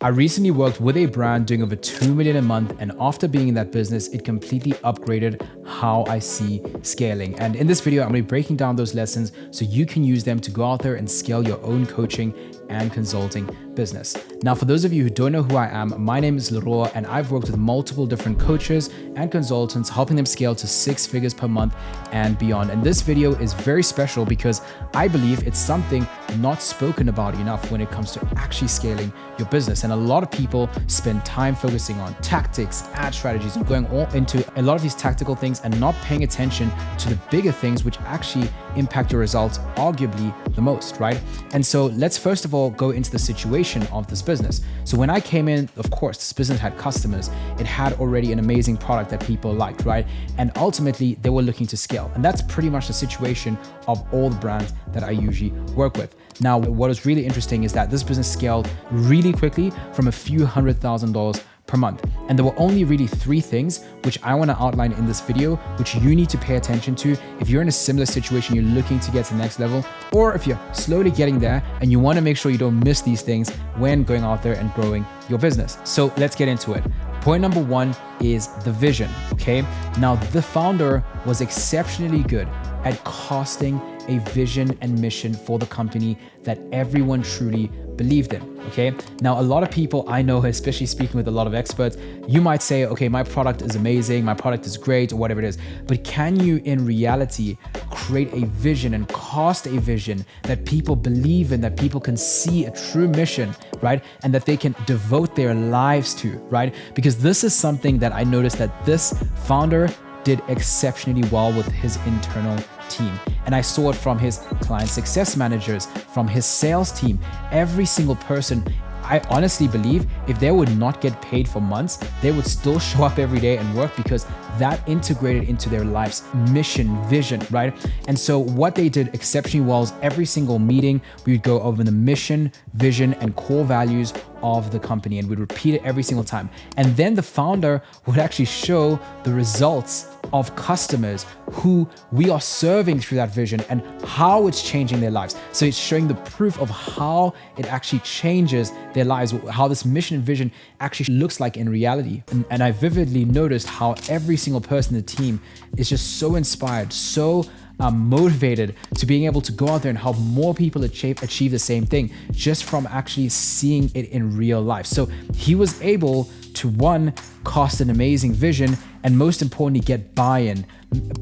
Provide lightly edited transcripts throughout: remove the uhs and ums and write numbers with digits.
I recently worked with a brand doing over 2 million a month, and after being in that business, it completely upgraded how I see scaling. And in this video, I'm gonna be breaking down those lessons so you can use them to go out there and scale your own coaching and consulting business. Now, for those of you who don't know who I am, my name is Leruo, and I've worked with multiple different coaches and consultants, helping them scale to 6 figures per month and beyond. And this video is very special because I believe it's something not spoken about enough when it comes to actually scaling your business. And a lot of people spend time focusing on tactics, ad strategies, and going all into a lot of these tactical things and not paying attention to the bigger things which actually impact your results arguably the most, right? And so let's first of all go into the situation of this business. So when I came in, of course, this business had customers. It had already an amazing product that people liked, right? And ultimately they were looking to scale. And that's pretty much the situation of all the brands that I usually work with. Now, what is really interesting is that this business scaled really quickly from a few $100,000 per month. And there were only really 3 things which I want to outline in this video, which you need to pay attention to if you're in a similar situation, you're looking to get to the next level, or if you're slowly getting there and you want to make sure you don't miss these things when going out there and growing your business. So let's get into it. Point number 1 is the vision, okay? Now, the founder was exceptionally good at casting a vision and mission for the company that everyone truly believed in, okay? Now, a lot of people I know, especially speaking with a lot of experts, you might say, okay, my product is amazing, my product is great, or whatever it is, but can you in reality create a vision and cast a vision that people believe in, that people can see a true mission, right? And that they can devote their lives to, right? Because this is something that I noticed that this founder did exceptionally well with his internal team. And I saw it from his client success managers, from his sales team. Every single person, I honestly believe if they would not get paid for months, they would still show up every day and work because that integrated into their life's mission, vision, right? And so what they did exceptionally well is every single meeting, we would go over the mission, vision, and core values of the company, and we'd repeat it every single time. And then the founder would actually show the results of customers who we are serving through that vision and how it's changing their lives. So it's showing the proof of how it actually changes their lives, how this mission and vision actually looks like in reality. And I vividly noticed how every single person in the team is just so inspired, so motivated to being able to go out there and help more people achieve the same thing just from actually seeing it in real life. So he was able to, one, cast an amazing vision, and most importantly, get buy-in,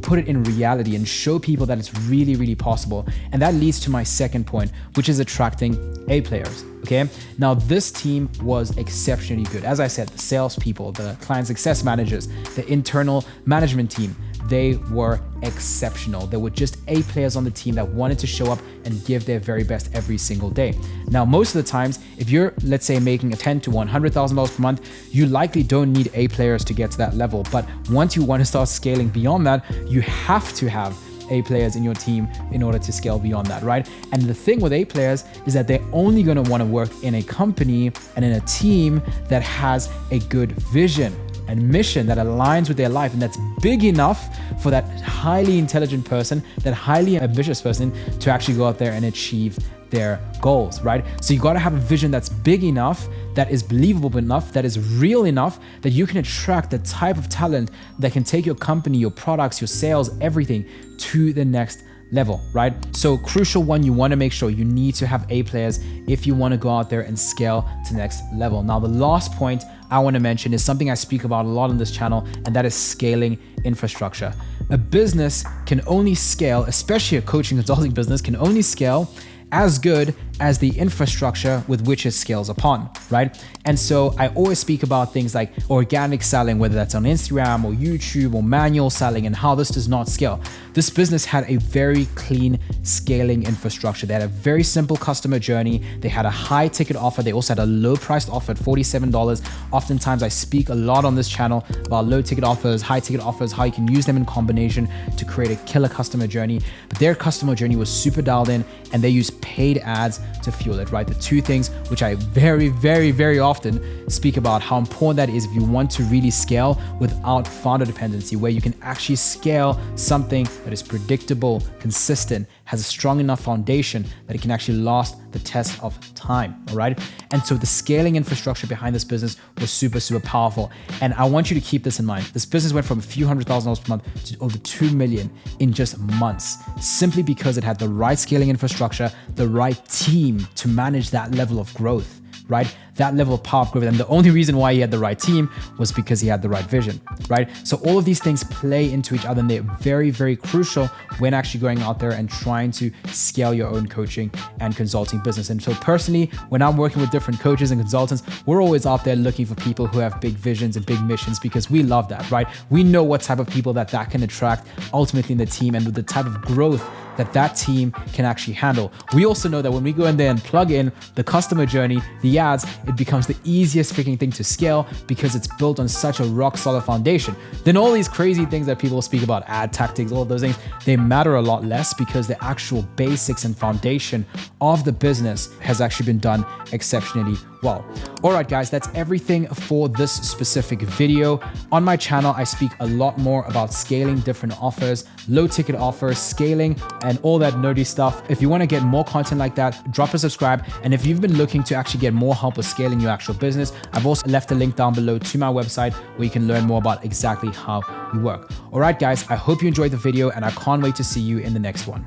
put it in reality and show people that it's really, really possible. And that leads to my second point, which is attracting A players. Okay. Now, this team was exceptionally good. As I said, the salespeople, the client success managers, the internal management team, they were exceptional. There were just A players on the team that wanted to show up and give their very best every single day. Now, most of the times, if you're, let's say, making a $10,000 to $100,000 per month, you likely don't need A players to get to that level. But once you want to start scaling beyond that, you have to have A players in your team in order to scale beyond that, right? And the thing with A players is that they're only going to want to work in a company and in a team that has a good vision and mission that aligns with their life, and that's big enough for that highly intelligent person, that highly ambitious person to actually go out there and achieve their goals, right? So you got to have a vision that's big enough, that is believable enough, that is real enough, that you can attract the type of talent that can take your company, your products, your sales, everything to the next level, right? So crucial one, you want to make sure you need to have A players if you want to go out there and scale to the next level. Now, the last point I want to mention is something I speak about a lot on this channel, and that is scaling infrastructure. A business can only scale, especially a coaching consulting business, can only scale as good as the infrastructure with which it scales upon, right? And so I always speak about things like organic selling, whether that's on Instagram or YouTube, or manual selling, and how this does not scale. This business had a very clean scaling infrastructure. They had a very simple customer journey. They had a high ticket offer. They also had a low priced offer at $47. Oftentimes I speak a lot on this channel about low ticket offers, high ticket offers, how you can use them in combination to create a killer customer journey. But their customer journey was super dialed in, and they used paid ads to fuel it, right? The two things which I very, very, very often speak about, how important that is if you want to really scale without founder dependency, where you can actually scale something that is predictable, consistent, has a strong enough foundation that it can actually last the test of time, all right? And so the scaling infrastructure behind this business was super, super powerful. And I want you to keep this in mind. This business went from a few $100,000 per month to over 2 million in just months, simply because it had the right scaling infrastructure, the right team to manage that level of growth, right? That level of power of growth. And the only reason why he had the right team was because he had the right vision, right? So all of these things play into each other, and they're very, very crucial when actually going out there and trying to scale your own coaching and consulting business. And so personally, when I'm working with different coaches and consultants, we're always out there looking for people who have big visions and big missions, because we love that, right? We know what type of people that can attract ultimately in the team, and with the type of growth that team can actually handle. We also know that when we go in there and plug in the customer journey, the ads, it becomes the easiest freaking thing to scale because it's built on such a rock solid foundation. Then all these crazy things that people speak about, ad tactics, all of those things, they matter a lot less because the actual basics and foundation of the business has actually been done exceptionally well. All right, guys, that's everything for this specific video. On my channel, I speak a lot more about scaling different offers, low ticket offers, scaling, and all that nerdy stuff. If you want to get more content like that, drop a subscribe. And if you've been looking to actually get more help with scaling your actual business, I've also left a link down below to my website where you can learn more about exactly how we work. All right, guys, I hope you enjoyed the video, and I can't wait to see you in the next one.